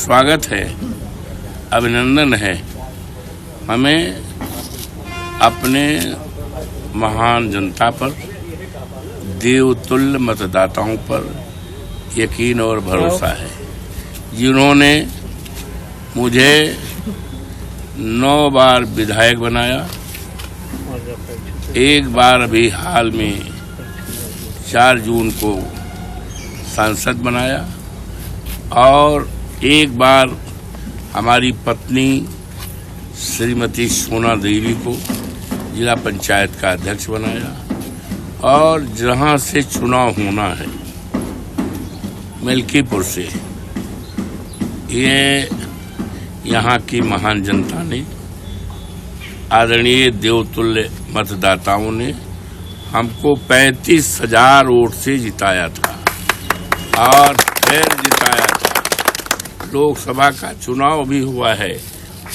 स्वागत है, अभिनंदन है। हमें अपने महान जनता पर, देवतुल्य मतदाताओं पर यकीन और भरोसा है, जिन्होंने मुझे 9 बार विधायक बनाया, एक बार अभी हाल में 4 जून को सांसद बनाया और एक बार हमारी पत्नी श्रीमती सोना देवी को जिला पंचायत का अध्यक्ष बनाया। और जहां से चुनाव होना है, मिल्कीपुर से, ये यहाँ की महान जनता ने, आदरणीय देवतुल्य मतदाताओं ने हमको 35,000 वोट से जिताया था और फिर जिताया था। लोकसभा का चुनाव भी हुआ है,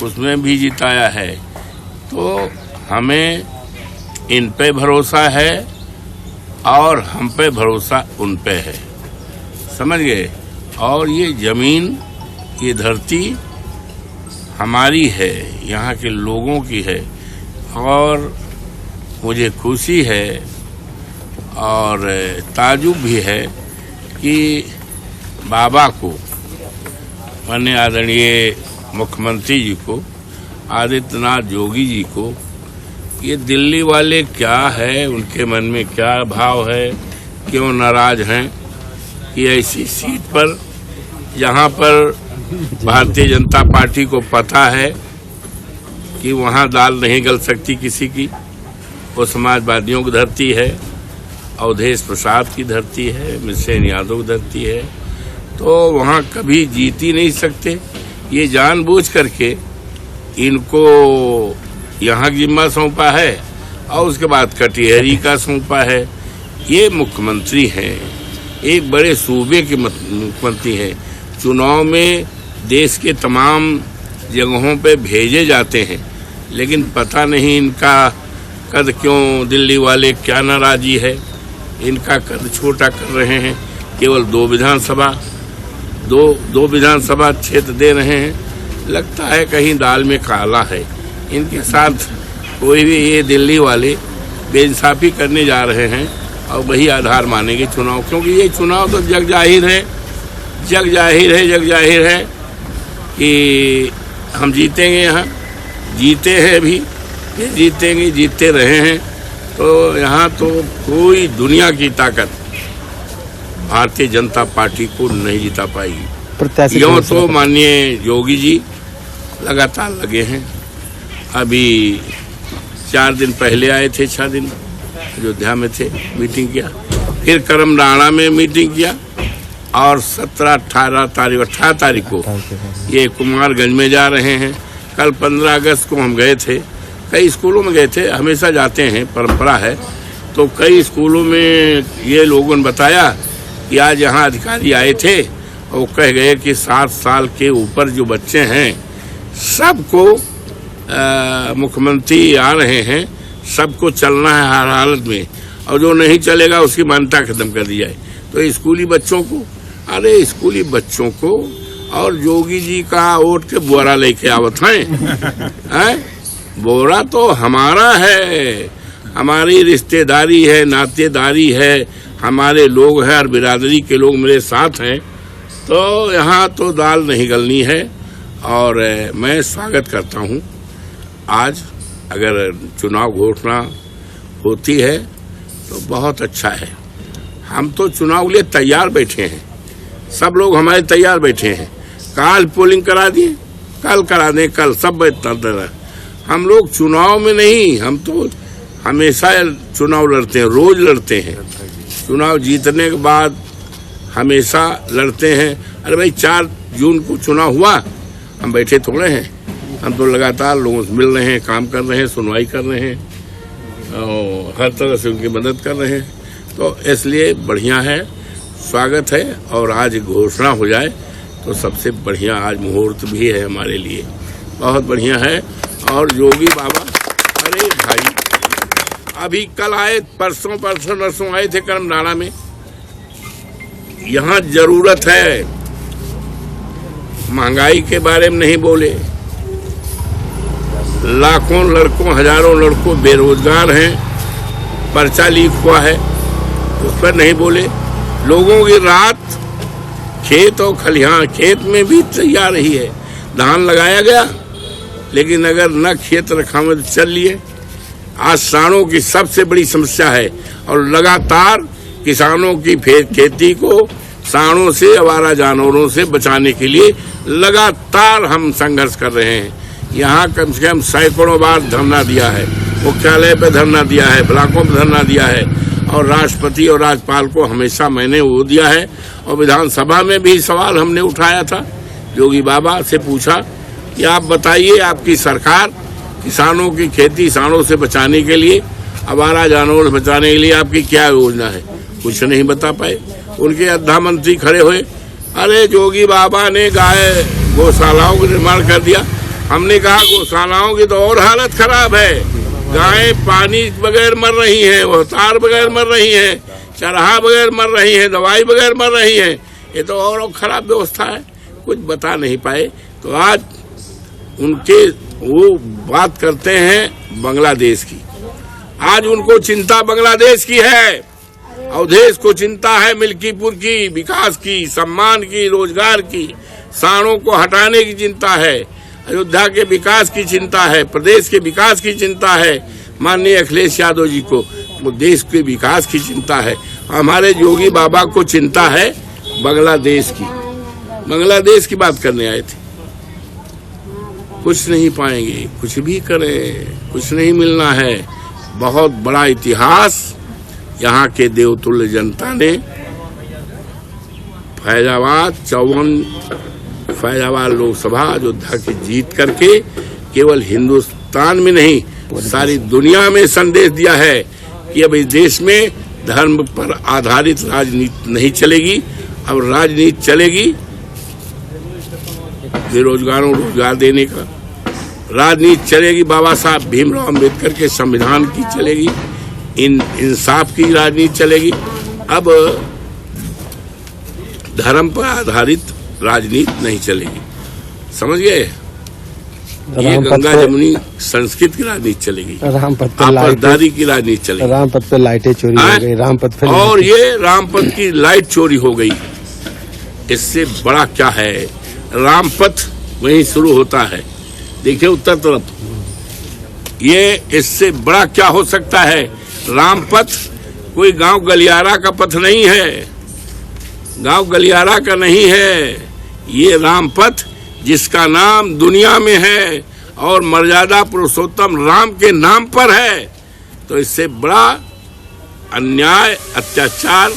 उसमें भी जिताया है। तो हमें इन पे भरोसा है और हम पे भरोसा उन पे है, समझ गए। और ये जमीन, ये धरती हमारी है, यहाँ के लोगों की है। और मुझे खुशी है और ताजुब भी है कि बाबा को, माननीय आदरणीय मुख्यमंत्री जी को, आदित्यनाथ योगी जी को, ये दिल्ली वाले क्या है, उनके मन में क्या भाव है, क्यों नाराज हैं कि ऐसी सीट पर, जहां पर भारतीय जनता पार्टी को पता है कि वहां दाल नहीं गल सकती किसी की, वो समाजवादियों की धरती है, अवधेश प्रसाद की धरती है, मिसेन यादव की धरती है, तो वहाँ कभी जीत ही नहीं सकते। ये जानबूझ करके इनको यहाँ जिम्मा सौंपा है और उसके बाद कटिहारी का सौंपा है। ये मुख्यमंत्री हैं, एक बड़े सूबे के मुख्यमंत्री हैं। चुनाव में देश के तमाम जगहों पे भेजे जाते हैं, लेकिन पता नहीं इनका कद क्यों, दिल्ली वाले क्या नाराजी है, इनका कद छोटा कर रहे हैं। केवल दो विधानसभा क्षेत्र दे रहे हैं। लगता है कहीं दाल में काला है। इनके साथ कोई भी, ये दिल्ली वाले बेइंसाफी करने जा रहे हैं और वही आधार मानेंगे चुनाव, क्योंकि ये चुनाव तो जग जाहिर है कि हम जीतेंगे। यहाँ जीते हैं भी, ये जीतेंगे, जीतते रहे हैं। तो यहाँ तो कोई दुनिया की ताकत भारतीय जनता पार्टी को नहीं जिता पाएगी। यूँ तो माननीय योगी जी लगातार लगे हैं। अभी 4 दिन पहले आए थे, 6 दिन अयोध्या में थे, मीटिंग किया, फिर करमडाड़ा में मीटिंग किया और 18 तारीख को ये कुमारगंज में जा रहे हैं। कल 15 अगस्त को हम गए थे, कई स्कूलों में गए थे, हमेशा जाते हैं, परंपरा है। तो कई स्कूलों में ये लोगों ने बताया कि आज यहाँ अधिकारी आए थे और कह गए कि 7 साल के ऊपर जो बच्चे हैं सबको मुख्यमंत्री आ रहे हैं, सबको चलना है हर हालत में, और जो नहीं चलेगा उसकी मान्यता खत्म कर दी जाए। तो स्कूली बच्चों को और योगी जी का वोट के बोरा लेके आवत हैं। बोरा तो हमारा है, हमारी रिश्तेदारी है, नातेदारी है, हमारे लोग हैं और बिरादरी के लोग मेरे साथ हैं। तो यहाँ तो दाल नहीं गलनी है। और मैं स्वागत करता हूँ। आज अगर चुनाव घोषणा होती है तो बहुत अच्छा है। हम तो चुनाव के लिए तैयार बैठे हैं, सब लोग हमारे तैयार बैठे हैं। कल पोलिंग करा दिए, कल करा दें, कल सब बैठता। हम लोग चुनाव में नहीं, हम तो हमेशा चुनाव लड़ते हैं, रोज लड़ते हैं। चुनाव जीतने के बाद हमेशा लड़ते हैं। अरे भाई 4 जून को चुनाव हुआ, हम बैठे थोड़े हैं, हम तो लगातार लोगों से मिल रहे हैं, काम कर रहे हैं, सुनवाई कर रहे हैं और हर तरह से उनकी मदद कर रहे हैं। तो इसलिए बढ़िया है, स्वागत है। और आज घोषणा हो जाए तो सबसे बढ़िया आज मुहूर्त भी है हमारे लिए, बहुत बढ़िया है। और योगी बाबा, अरे भाई अभी कल आए, परसों आए थे करमडाड़ा में। यहाँ जरूरत है महंगाई के बारे में नहीं बोले। लाखों लड़कों, हजारों लड़कों बेरोजगार हैं, पर्चा लीक हुआ है, उस पर नहीं बोले। लोगों की रात खेत और खलिहान, खेत में भी तैयार रही है, धान लगाया गया, लेकिन अगर न खेत रखा में तो चल लिए। आज सांडों की सबसे बड़ी समस्या है और लगातार किसानों की खेती को सांडों से, आवारा जानवरों से बचाने के लिए लगातार हम संघर्ष कर रहे हैं। यहाँ कम से कम सैकड़ों बार धरना दिया है, मुख्यालय पे धरना दिया है, ब्लॉकों पे धरना दिया है, और राष्ट्रपति और राज्यपाल को हमेशा मैंने वो दिया है। और विधानसभा में भी सवाल हमने उठाया था, योगी बाबा से पूछा कि आप बताइए, आपकी सरकार किसानों की खेती सांडों से बचाने के लिए, आवारा जानवरों से बचाने के लिए आपकी क्या योजना है? कुछ नहीं बता पाए। उनके अध्या मंत्री खड़े हुए, अरे योगी बाबा ने गौशालाओं का निर्माण कर दिया। हमने कहा गौशालाओं की तो और हालत खराब है, गायें पानी बगैर मर रही हैं, वो तार बगैर मर रही हैं, चरहा बगैर मर रही हैं, दवाई बगैर मर रही हैं। ये तो और खराब व्यवस्था है, कुछ बता नहीं पाए। तो आज उनके वो बात करते हैं बांग्लादेश की, आज उनको चिंता बांग्लादेश की है, अवधेश को चिंता है मिल्कीपुर की, विकास की, सम्मान की, रोजगार की, सांडों को हटाने की चिंता है, अयोध्या के विकास की चिंता है, प्रदेश के विकास की चिंता है। माननीय अखिलेश यादव जी को वो देश के विकास की चिंता है। हमारे योगी बाबा को चिंता है बांग्लादेश की। बांग्लादेश की बात करने आए थे, कुछ नहीं पाएंगे, कुछ भी करें कुछ नहीं मिलना है। बहुत बड़ा इतिहास यहाँ के देवतुल्य जनता ने फैजाबाद लोकसभा अयोध्या की जीत करके केवल हिंदुस्तान में नहीं सारी दुनिया में संदेश दिया है कि अब इस देश में धर्म पर आधारित राजनीति नहीं चलेगी। अब राजनीति चलेगी बेरोजगारों को रोजगार देने का, राजनीति चलेगी बाबा साहब भीमराव अम्बेडकर के संविधान की चलेगी, इंसाफ की राजनीति चलेगी। अब धर्म पर आधारित राजनीति नहीं चलेगी, समझ गए? ये गंगा जमुनी संस्कृत की राजनीति चलेगी, आपसदारी की राजनीति चलेगी। रामपथ पे लाइटें चोरी हो गई, रामपथ पे, और ये रामपथ की लाइट चोरी हो गई। इससे बड़ा क्या है? रामपथ वहीं शुरू होता है, देखिए उत्तर तरफ। ये इससे बड़ा क्या हो सकता है? रामपथ कोई गांव गलियारा का पथ नहीं है, गांव गलियारा का नहीं है। ये रामपथ जिसका नाम दुनिया में है और मर्यादा पुरुषोत्तम राम के नाम पर है, तो इससे बड़ा अन्याय अत्याचार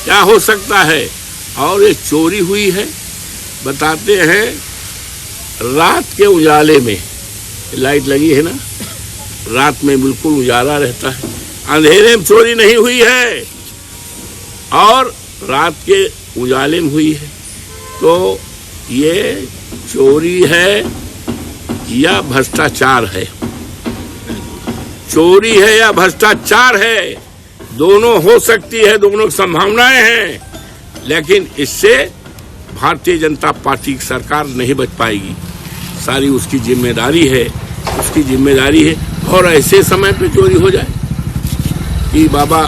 क्या हो सकता है? और ये चोरी हुई है, बताते हैं रात के उजाले में, लाइट लगी है ना, रात में बिल्कुल उजाला रहता है, अंधेरे में चोरी नहीं हुई है और रात के उजाले में हुई है। तो ये चोरी है या भ्रष्टाचार है? चोरी है या भ्रष्टाचार है? दोनों हो सकती है, दोनों संभावनाएं हैं, लेकिन इससे भारतीय जनता पार्टी की सरकार नहीं बच पाएगी। सारी उसकी जिम्मेदारी है, उसकी जिम्मेदारी है। और ऐसे समय पे चोरी हो जाए कि बाबा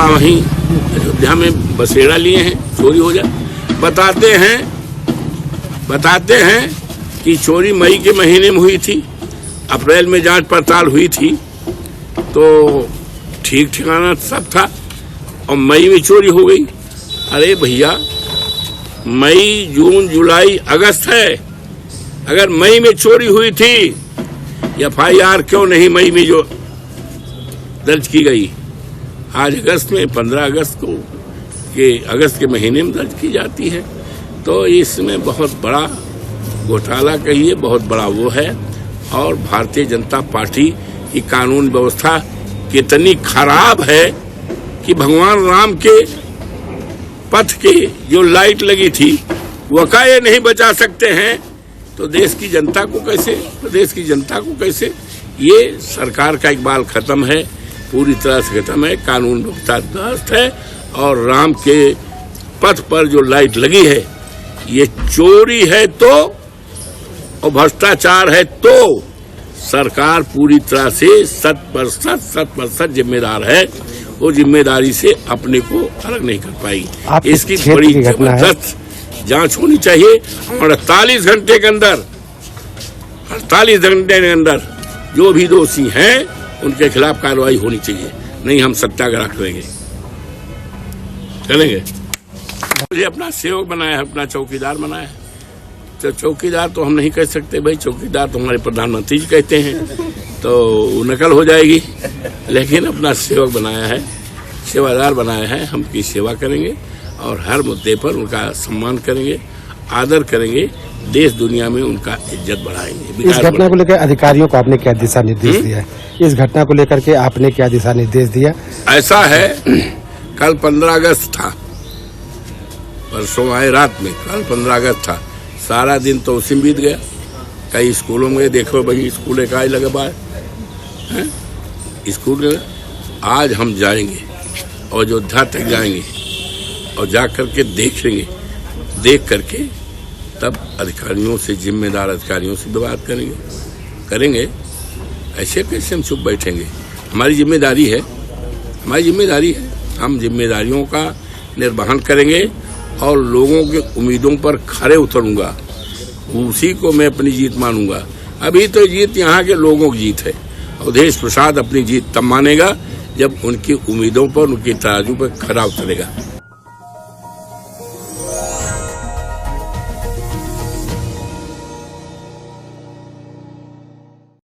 वहीं अयोध्या में बसेरा लिए हैं, चोरी हो जाए। बताते हैं कि चोरी मई के महीने में हुई थी, अप्रैल में जांच पड़ताल हुई थी, तो ठीक ठिकाना सब था, और मई में चोरी हो गई। अरे भैया, मई, जून, जुलाई, अगस्त है। अगर मई में चोरी हुई थी, FIR क्यों नहीं मई में जो दर्ज की गई? आज अगस्त में, 15 अगस्त को अगस्त के महीने में दर्ज की जाती है। तो इसमें बहुत बड़ा घोटाला कहिए, बहुत बड़ा वो है। और भारतीय जनता पार्टी की कानून व्यवस्था कितनी खराब है कि भगवान राम के पथ के जो लाइट लगी थी वका ये नहीं बचा सकते हैं, तो देश की जनता को कैसे, प्रदेश की जनता को कैसे? ये सरकार का इकबाल खत्म है, पूरी तरह से खत्म है, कानून व्यवस्था ध्वस्त है। और राम के पथ पर जो लाइट लगी है, ये चोरी है तो और भ्रष्टाचार है तो सरकार पूरी तरह से 100% जिम्मेदार है। वो जिम्मेदारी से अपने को अलग नहीं कर पाई। इसकी बड़ी जबरदस्त जांच होनी चाहिए और 48 घंटे के अंदर जो भी दोषी हैं उनके खिलाफ कार्रवाई होनी चाहिए, नहीं हम सत्याग्रह चलेंगे। मुझे अपना सेवक बनाया है, अपना चौकीदार बनाया है। तो चौकीदार तो हम नहीं कह सकते भाई, चौकीदार तो हमारे प्रधानमंत्री जी कहते हैं, तो नकल हो जाएगी। लेकिन अपना सेवक बनाया है, सेवादार बनाया है। हम की सेवा करेंगे और हर मुद्दे पर उनका सम्मान करेंगे, आदर करेंगे, देश दुनिया में उनका इज्जत बढ़ाएंगे। इस घटना को लेकर अधिकारियों को आपने क्या दिशा निर्देश दिया है? इस घटना को लेकर के आपने क्या दिशा निर्देश दिया? ऐसा है, कल 15 अगस्त था, परसों आए रात में, कल 15 अगस्त था। सारा दिन तो उसी में बीत गया। कई स्कूलों में देखो भाई, स्कूल का लगा बाय स्कूल। आज हम जाएंगे और अयोध्या तक जाएंगे और जा करके देखेंगे, देख करके तब अधिकारियों से, जिम्मेदार अधिकारियों से बात करेंगे। ऐसे कैसे हम चुप बैठेंगे? हमारी जिम्मेदारी है। हम जिम्मेदारियों का निर्वहन करेंगे और लोगों की उम्मीदों पर खरे उतरूंगा, उसी को मैं अपनी जीत मानूंगा। अभी तो जीत यहाँ के लोगों की जीत है। अवधेश प्रसाद अपनी जीत तब मानेगा जब उनकी उम्मीदों पर, उनकी तराजू पर खरा उतरेगा।